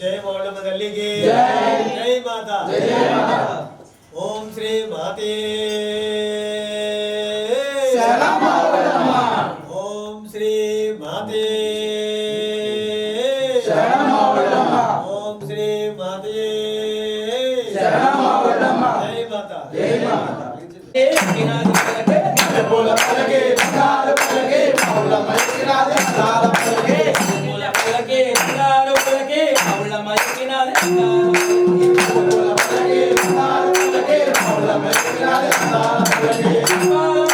जय मौलम दल्ली की जय माता ओम श्री माते ओम श्री माते ओम श्री माते जय माता बोला पलके बंगाल पलके मौला मैकिनादे अंगाल पलके बोला पलके बंगाल पलके मौला मैकिनादे बोला पलके बंगाल पलके मौला मैकिनादे अंगाल पलके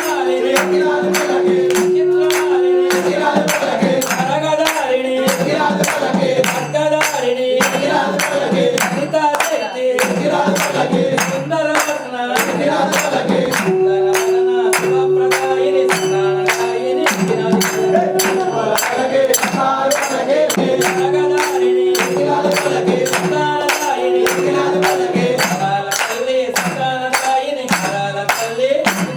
माले रे मैकिनादे पलके किनारे रे मैकिनादे पलके अरगदारिणी मैकिनादे पलके अरगदारिणी मैकिनादे पलके सीता शक्ति मैकिनादे पलके सुंदर वदना मैकिनादे पलके सुंदर वदना शिवप्रदायिनी सदानदायिनी बोला पलके बंगाल पलके अरगदारिणी मैकिनादे पलके सदानदायिनी मैकिनादे पलके हरलकल्ले सदानदायिनी हरलकल्ले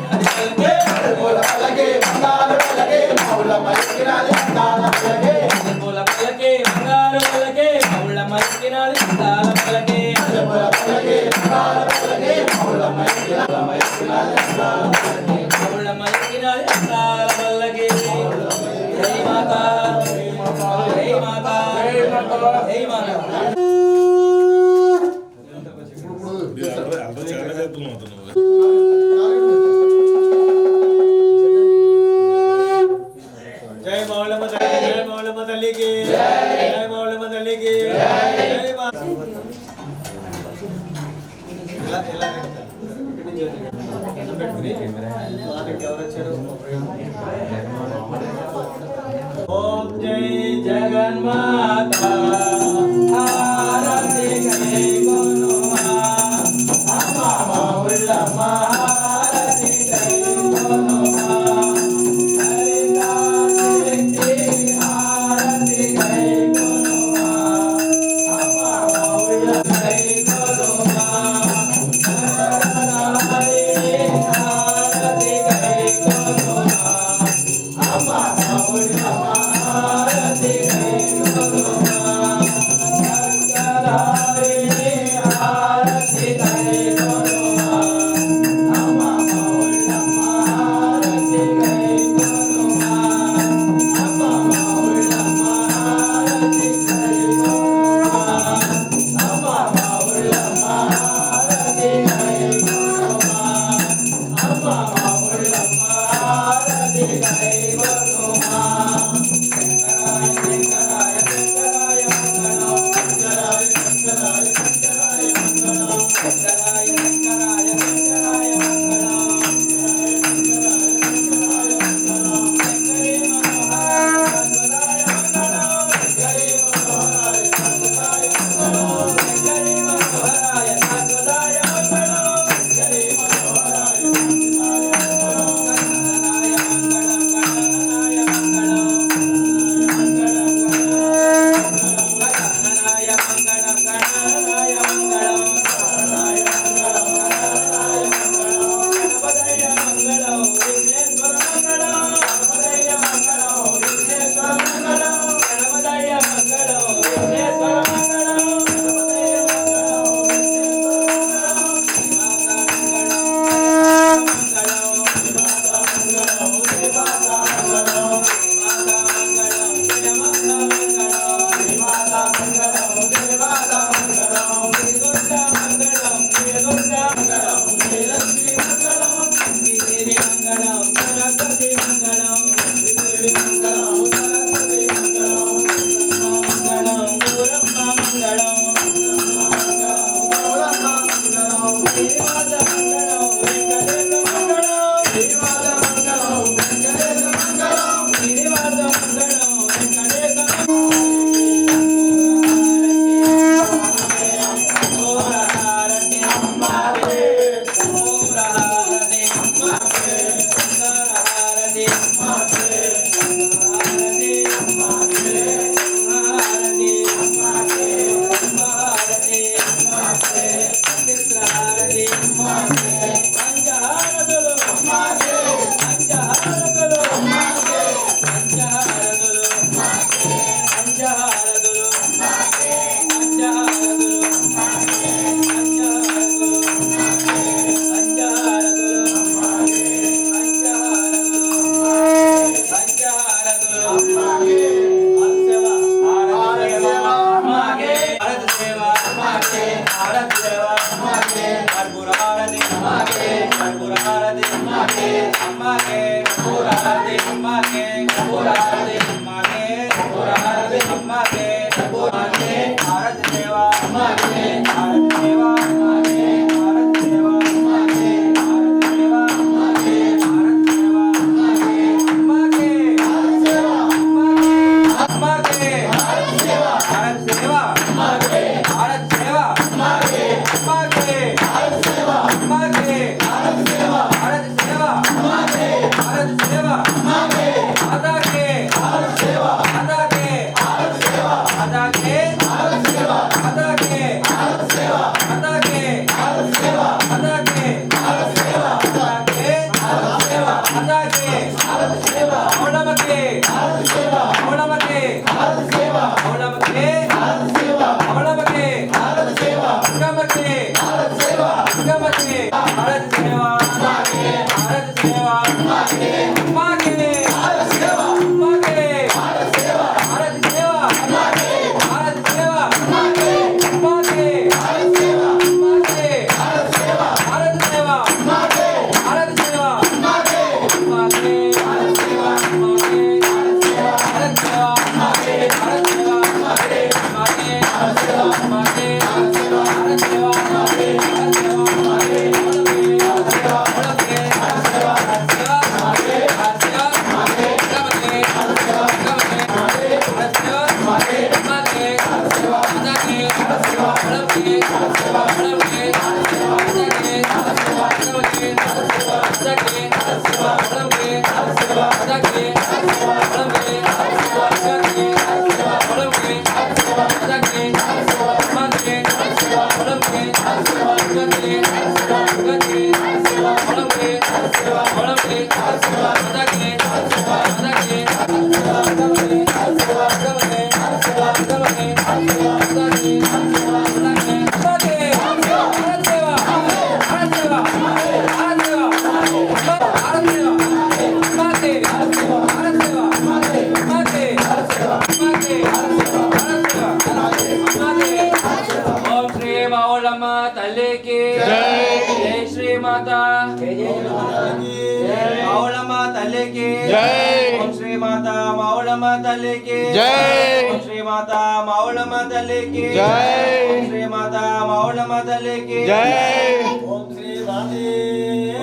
हरलकल्ले बोला पलके बंगाल पलके मौला मैकिनादे अंगाल पलके बोला पलके बंगारू पलके मौला मैकिनादे अंगाल पलके बोला पलके बंगाल पलके मौला मैकिनादे अंगाल पलके मौला मैकिनादे अंगाल पलके जय माता जय माता जय माता जय माता जय मौलम दल्ली की जय मौलम दल्ली की जय माता ఎలా ओम जय जगन्माता आरती करे कोनुआ अम्मा मौलम्मा आरती करे कोनुआ हरे दाते आरती करे कोनुआ अम्मा मौलम्मा करे कोनुआ हरे आरती करे कोनुआ अम्मा मौलम्मा आरती करे कोनुआ जगदारिणी आरती करे कोनुआ अम्मा मौलम्मा आरती करे कोनुआ अम्मा मौलम्मा आरती करे कोनुआ अम्मा मौलम्मा आरती करे कोनुआ अम्मा मौलम्मा आरती करे कोनुआ शंकराय शंकराय शंकराय అమ్మకే అమ్మకే భారత సేవ అమ్మకే భారత సేవ అమ్మకే భారత సేవ అమ్మకే భారత సేవ అమ్మకే భారత సేవ అమ్మకే అమ్మకే భారత సేవ అమ్మకే భారత సేవ భారత సేవ అమ్మకే భారత సేవ అమ్మకే అమ్మకే భారత సేవ అమ్మకే భారత సేవ భారత సేవ అమ్మకే భారత సేవ అమ్మకే మాతాకే భారత సేవ మాతాకే భారత సేవ మాతాకే భారత సేవ మాతాకే భారత సేవ మాతాకే భారత సేవ మాతాకే భారత సేవ మాతాకే భారత సేవ మాతాకే భారత సేవ మౌళమకే భారత సేవ మౌళమకే భారత సేవ మౌళమకే భారత సేవ మౌళమకే భారత సేవ గమకే భారత సేవ గమకే భారత సేవ మాకే భారత సేవ మాకే మాకే భారత సేవ మాకే భారత సేవ భారత సేవ మాకే భారత సేవ మాకే మాకే భారత సేవ మాకే భారత సేవ భారత సేవ మాకే భారత సేవ మాకే మాకే భారత సేవ మాకే భారత సేవ భారత సేవ మాకే భారత సేవ మాకే మాకే భారత సేవ మాకే భారత సేవ భారత సేవ మాకే భారత సేవ మాకే తల్లికి జై శ్రీ మాతా మౌళమ్మ తల్లికి ఓం శ్రీ మాతా మౌళమ్మ తల్లికి ఓం శ్రీ మాతా మౌళమ్మ తల్లికి ఓం శ్రీ మాతా మౌళమ్మ తల్లికి ఓం శ్రీ మాతే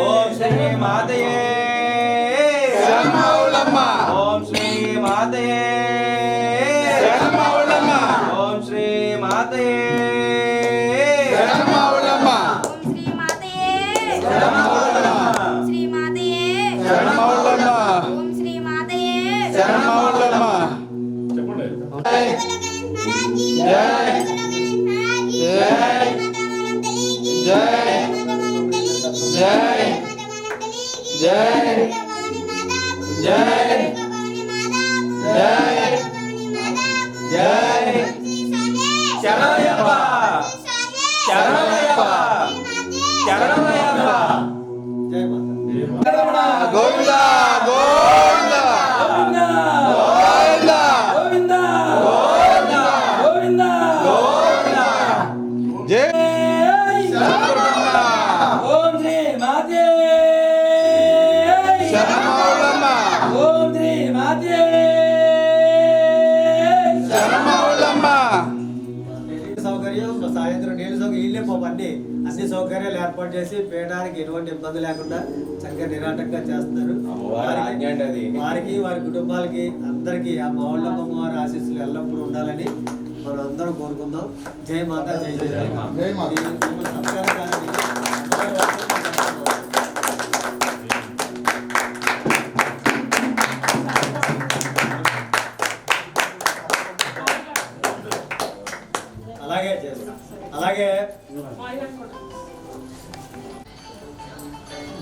ఓం శ్రీ మాతయే శరణమౌళమ్మ ఓం శ్రీ మాతయే శరణమౌళమ్మ ఓం శ్రీ మాతయే శరణమౌళమ్మ శరణమౌళమ్మ శరణమౌళమ్మ జై జై జై జై జై జై శరణయ్యప్ప శరణయ్యప్ప శరణయ్యప్ప జై మాతా గోవింద గోవింద గోవింద గోవింద గోవింద జై ఓం శ్రీ మాతే శరణమౌళమ్మ ఓం శ్రీ మాతే శరణమౌళమ్మ సౌకర్యం సాయంత్రం నీళ్ళ సౌకర్యం ఇల్లే పోపండి అన్ని సౌకర్యాలు ఏర్పాటు చేసి పేయడానికి ఎటువంటి ఇబ్బంది లేకుండా చక్కగా నిరాటంగా చేస్తున్నారు. వారికి వారి కుటుంబాలకి అందరికీ ఆ మౌళ్ళమ్మ వారి ఆశీస్సులు ఎల్లప్పుడూ ఉండాలని మనం అందరం కోరుకుందాం. జై మాతా జై జై జై జై మాతా. అలాగే చేస్తాం. అలాగే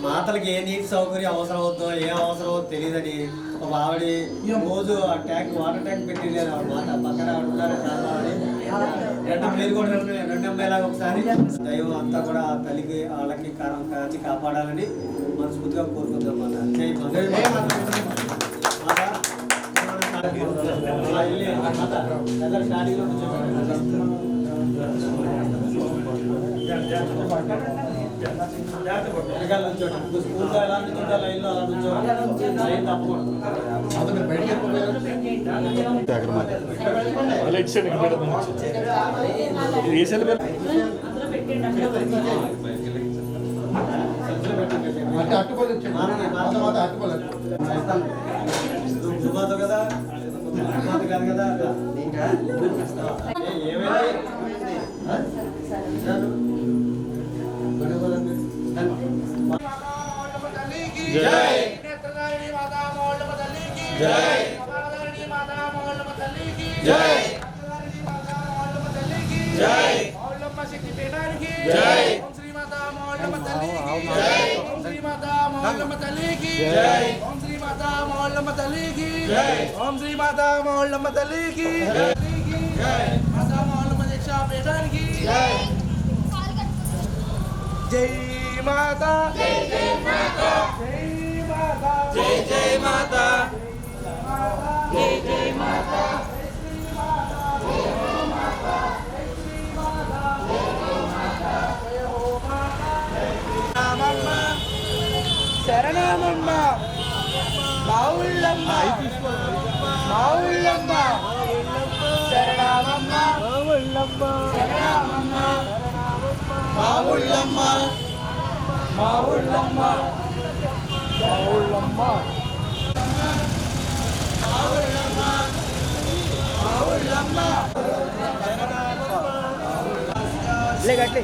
మాతలకి ఏ నీటి సౌకర్యం అవసరం అవుతుందో ఏ అవసరం అవుతుందో తెలియదని ఒక ఆవిడ రోజు ఆ ట్యాంక్ వాటర్ ట్యాంక్ పెట్టిలేదు ఆవిడ మాత పక్కన ఆవిడ ఉన్నారు చాలా ఆవిడ మీరు కూడా రెండు అమ్మాయిలాగా ఒకసారి దైవం అంతా కూడా ఆ తల్లికి వాళ్ళకి కారం కాచి కాపాడాలని మనస్ఫూర్తిగా కోరుకుందాం మాట. జై మాత. వెనకాల నుంచోండి. స్కూల్లో ఎలా నుంచుంటే లైన్లో అలా నుంచోండి. లైన్ తప్పకూడదు. గురుమాత కదా, గురుమాత కాదు కదా. జై నేత్రదాయిని మాతా మౌళ్ళమ్మ తల్లికి జై కమలాదాయిని మాతా మౌళ్ళమ్మ తల్లికి జై నేత్రదాయిని మాతా మౌళ్ళమ్మ తల్లికి జై మౌళ్ళమ్మ శక్తి పీఠానికి జై ఓం శ్రీ మాతా మౌళ్ళమ్మ తల్లికి జై ఓం శ్రీ మాతా మౌళ్ళమ్మ తల్లికి జై ఓం శ్రీ మాతా మౌళ్ళమ్మ తల్లికి జై ఓం శ్రీ మాతా మౌళ్ళమ్మ తల్లికి జై మాతా మౌళ్ళమ్మ దీక్షా పీఠానికి జై జై మాతా జై జై మాతా జై మాతా జై జై మాతా జై జై మాతా శరణమమ్మ మావుళ్ళమ్మ మావుళ్ళమ్మ శరణమమ్మ మావుళ్ళమ్మ శరణమమ్మ మావుళ్ళమ్మ మావుళ్ళమ్మ మావుళ్ళమ్మ మావుళ్ళమ్మ లే గట్టి